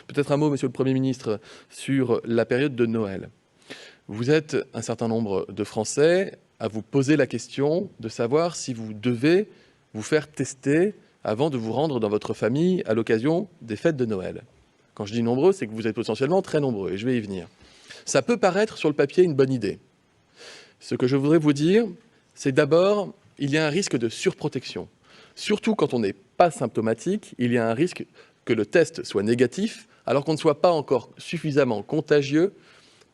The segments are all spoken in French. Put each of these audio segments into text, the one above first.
Peut-être un mot, Monsieur le Premier ministre, sur la période de Noël. Vous êtes un certain nombre de Français à vous poser la question de savoir si vous devez vous faire tester avant de vous rendre dans votre famille à l'occasion des fêtes de Noël. Quand je dis nombreux, c'est que vous êtes potentiellement très nombreux, et je vais y venir. Ça peut paraître sur le papier une bonne idée. Ce que je voudrais vous dire, c'est d'abord, il y a un risque de surprotection. Surtout quand on n'est pas symptomatique, il y a un risque que le test soit négatif, alors qu'on ne soit pas encore suffisamment contagieux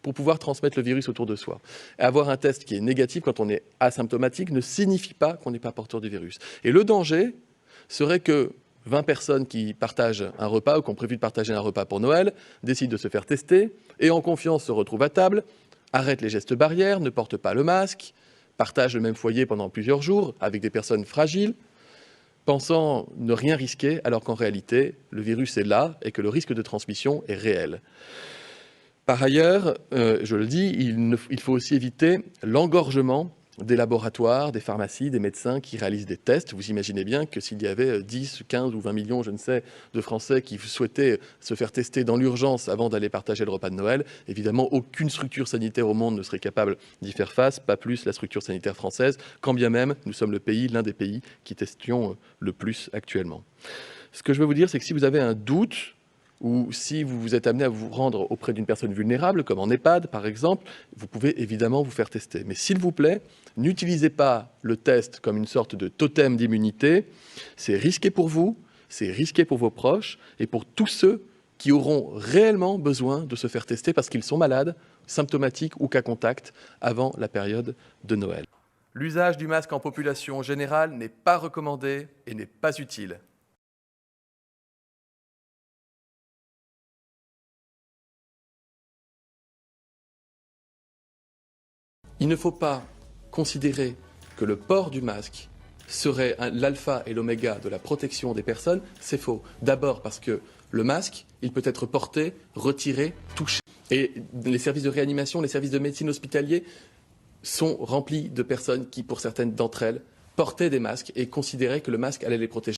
pour pouvoir transmettre le virus autour de soi. Et avoir un test qui est négatif quand on est asymptomatique ne signifie pas qu'on n'est pas porteur du virus. Et le danger serait que 20 personnes qui partagent un repas ou qui ont prévu de partager un repas pour Noël décident de se faire tester et en confiance se retrouvent à table, arrêtent les gestes barrières, ne portent pas le masque, partagent le même foyer pendant plusieurs jours avec des personnes fragiles, pensant ne rien risquer alors qu'en réalité, le virus est là et que le risque de transmission est réel. Par ailleurs, je le dis, il faut aussi éviter l'engorgement des laboratoires, des pharmacies, des médecins qui réalisent des tests. Vous imaginez bien que s'il y avait 10, 15 ou 20 millions, je ne sais, de Français qui souhaitaient se faire tester dans l'urgence avant d'aller partager le repas de Noël, évidemment, aucune structure sanitaire au monde ne serait capable d'y faire face, pas plus la structure sanitaire française, quand bien même nous sommes l'un des pays qui testions le plus actuellement. Ce que je veux vous dire, c'est que si vous avez un doute, ou si vous vous êtes amené à vous rendre auprès d'une personne vulnérable, comme en EHPAD par exemple, vous pouvez évidemment vous faire tester. Mais s'il vous plaît, n'utilisez pas le test comme une sorte de totem d'immunité. C'est risqué pour vous, c'est risqué pour vos proches et pour tous ceux qui auront réellement besoin de se faire tester parce qu'ils sont malades, symptomatiques ou cas contact avant la période de Noël. L'usage du masque en population générale n'est pas recommandé et n'est pas utile. Il ne faut pas considérer que le port du masque serait l'alpha et l'oméga de la protection des personnes. C'est faux. D'abord parce que le masque, il peut être porté, retiré, touché. Et les services de réanimation, les services de médecine hospitaliers sont remplis de personnes qui, pour certaines d'entre elles, portaient des masques et considéraient que le masque allait les protéger.